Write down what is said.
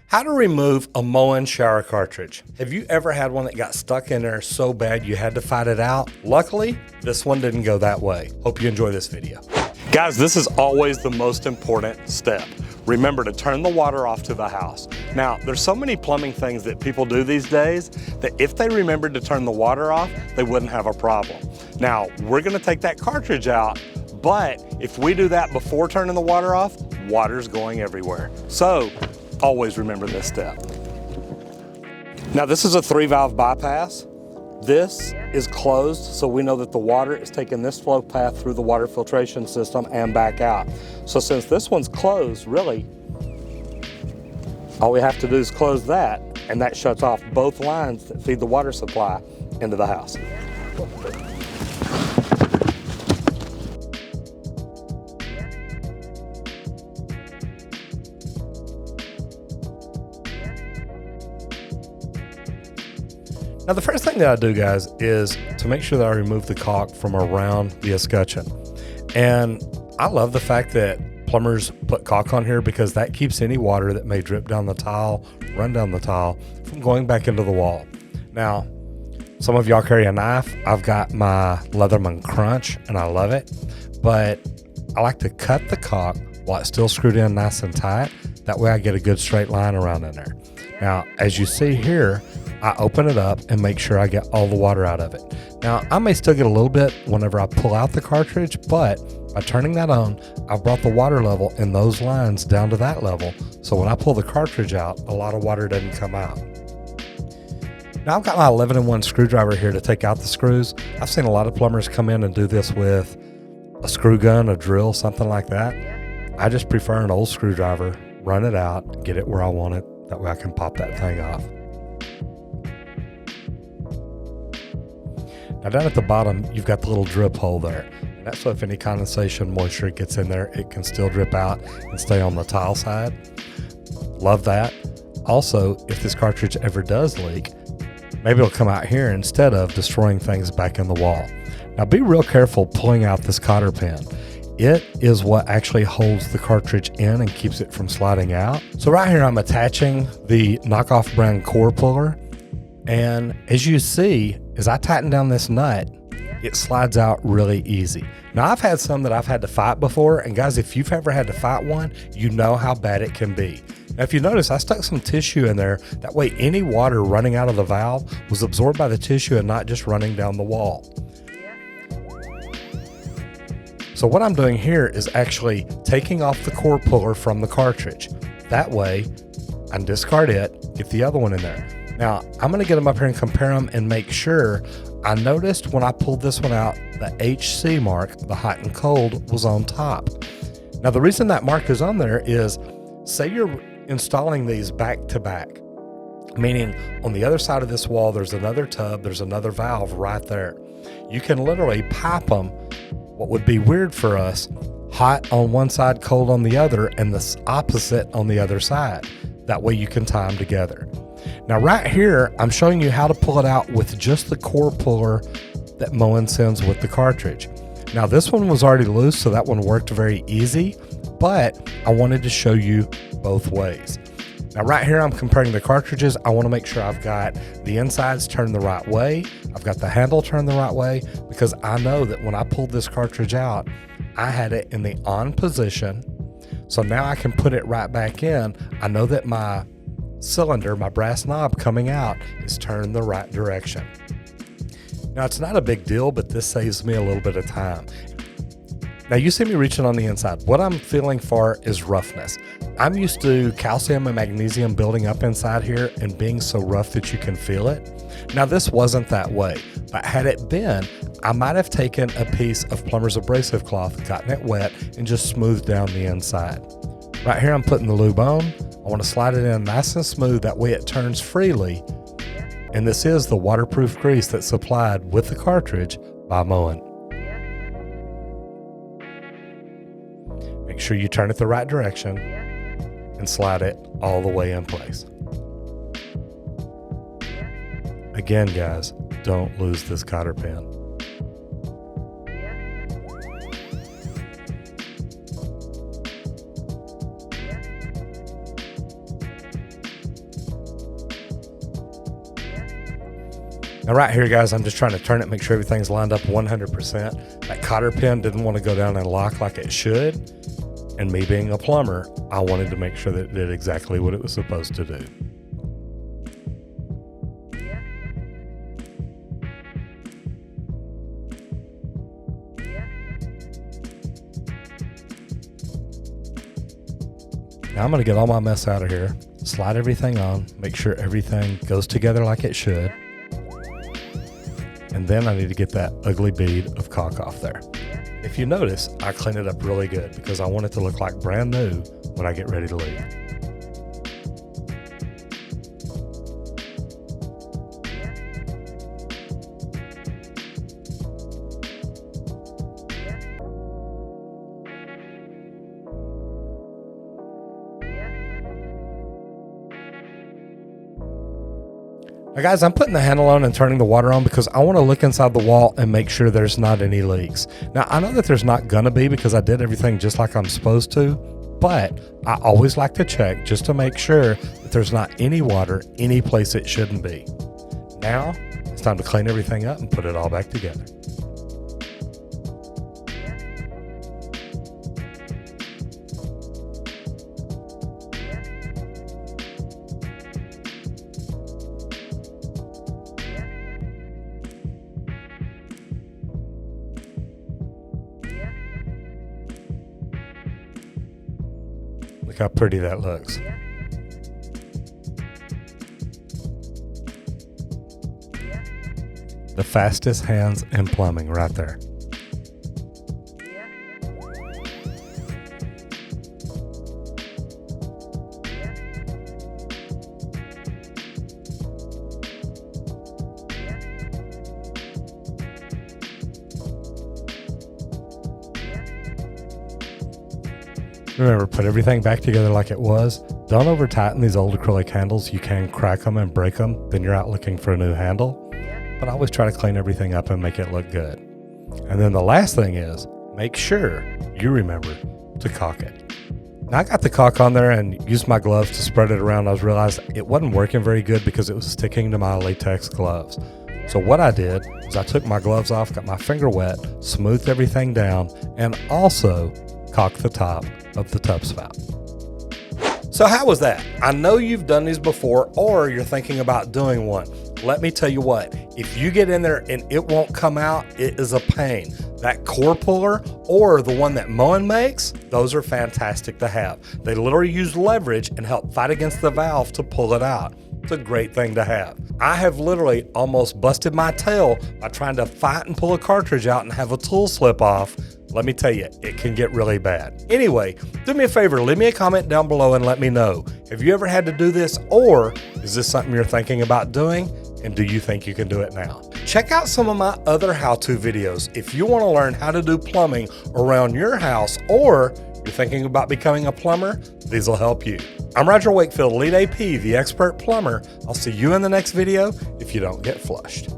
How to remove a Moen shower cartridge. Have you ever had one that got stuck in there so bad you had to fight it out? Luckily, this one didn't go that way. Hope you enjoy this video. Guys, this is always the most important step. Remember to turn the water off to the house. Now, there's so many plumbing things that people do these days that if they remembered to turn the water off, they wouldn't have a problem. Now, we're gonna take that cartridge out, but if we do that before turning the water off, water's going everywhere. So, always remember this step. Now this is a 3-valve bypass. This is closed, so we know that the water is taking this flow path through the water filtration system and back out. So since this one's closed, really, all we have to do is close that, and that shuts off both lines that feed the water supply into the house. Now the first thing that I do, guys, is to make sure that I remove the caulk from around the escutcheon. And I love the fact that plumbers put caulk on here because that keeps any water that may drip down the tile, run down the tile, from going back into the wall. Now, some of y'all carry a knife. I've got my Leatherman Crunch and I love it, but I like to cut the caulk while it's still screwed in nice and tight. That way I get a good straight line around in there. Now, as you see here, I open it up and make sure I get all the water out of it. Now, I may still get a little bit whenever I pull out the cartridge, but by turning that on, I brought the water level in those lines down to that level. So when I pull the cartridge out, a lot of water doesn't come out. Now I've got my 11-in-1 screwdriver here to take out the screws. I've seen a lot of plumbers come in and do this with a screw gun, a drill, something like that. I just prefer an old screwdriver, run it out, get it where I want it. That way I can pop that thing off. Now down at the bottom, you've got the little drip hole there. And that's so if any condensation moisture gets in there, it can still drip out and stay on the tile side. Love that. Also, if this cartridge ever does leak, maybe it'll come out here instead of destroying things back in the wall. Now be real careful pulling out this cotter pin. It is what actually holds the cartridge in and keeps it from sliding out. So right here, I'm attaching the knockoff brand core puller. And as you see, as I tighten down this nut, it slides out really easy. Now I've had some that I've had to fight before, and guys, if you've ever had to fight one, you know how bad it can be. Now if you notice, I stuck some tissue in there, that way any water running out of the valve was absorbed by the tissue and not just running down the wall. So what I'm doing here is actually taking off the core puller from the cartridge. That way, I can discard it, get the other one in there. Now, I'm gonna get them up here and compare them and make sure. I noticed when I pulled this one out, the HC mark, the hot and cold, was on top. Now, the reason that mark is on there is, say you're installing these back to back, meaning on the other side of this wall, there's another tub, there's another valve right there. You can literally pipe them, what would be weird for us, hot on one side, cold on the other, and the opposite on the other side. That way you can tie them together. Now right here, I'm showing you how to pull it out with just the core puller that Moen sends with the cartridge. Now this one was already loose, so that one worked very easy, but I wanted to show you both ways. Now right here, I'm comparing the cartridges. I wanna make sure I've got the insides turned the right way. I've got the handle turned the right way, because I know that when I pulled this cartridge out, I had it in the on position. So now I can put it right back in. I know that my cylinder, my brass knob coming out, is turned the right direction. Now it's not a big deal, but this saves me a little bit of time. Now you see me reaching on the inside. What I'm feeling for is roughness. I'm used to calcium and magnesium building up inside here and being so rough that you can feel it. Now this wasn't that way, but had it been, I might have taken a piece of plumber's abrasive cloth, gotten it wet, and just smoothed down the inside. Right here I'm putting the lube on. I want to slide it in nice and smooth, that way it turns freely. And this is the waterproof grease that's supplied with the cartridge by Moen. Make sure you turn it the right direction and slide it all the way in place. Again, guys, don't lose this cotter pin. Now right here, guys, I'm just trying to turn it, make sure everything's lined up 100%. That cotter pin didn't want to go down and lock like it should. And me being a plumber, I wanted to make sure that it did exactly what it was supposed to do. Now I'm going to get all my mess out of here, slide everything on, make sure everything goes together like it should. And then I need to get that ugly bead of caulk off there. If you notice, I clean it up really good because I want it to look like brand new when I get ready to leave. Now guys, I'm putting the handle on and turning the water on because I want to look inside the wall and make sure there's not any leaks. Now I know that there's not gonna be because I did everything just like I'm supposed to, but I always like to check just to make sure that there's not any water any place it shouldn't be. Now it's time to clean everything up and put it all back together. Look how pretty that looks. The fastest hands in plumbing right there. Remember, put everything back together like it was. Don't over tighten these old acrylic handles. You can crack them and break them. Then you're out looking for a new handle. But I always try to clean everything up and make it look good. And then the last thing is, make sure you remember to caulk it. Now I got the caulk on there and used my gloves to spread it around. I realized it wasn't working very good because it was sticking to my latex gloves. So what I did is I took my gloves off, got my finger wet, smoothed everything down, and also caulked the top of the tub spout. So how was that? I know you've done these before or you're thinking about doing one. Let me tell you what, if you get in there and it won't come out, it is a pain. That core puller or the one that Moen makes, those are fantastic to have. They literally use leverage and help fight against the valve to pull it out. It's a great thing to have. I have literally almost busted my tail by trying to fight and pull a cartridge out and have a tool slip off. Let me tell you, it can get really bad. Anyway, do me a favor, leave me a comment down below and let me know. Have you ever had to do this, or is this something you're thinking about doing? And do you think you can do it now? Check out some of my other how-to videos if you want to learn how to do plumbing around your house, or you're thinking about becoming a plumber. These will help you. I'm Roger Wakefield, Lead AP, the expert plumber. I'll see you in the next video if you don't get flushed.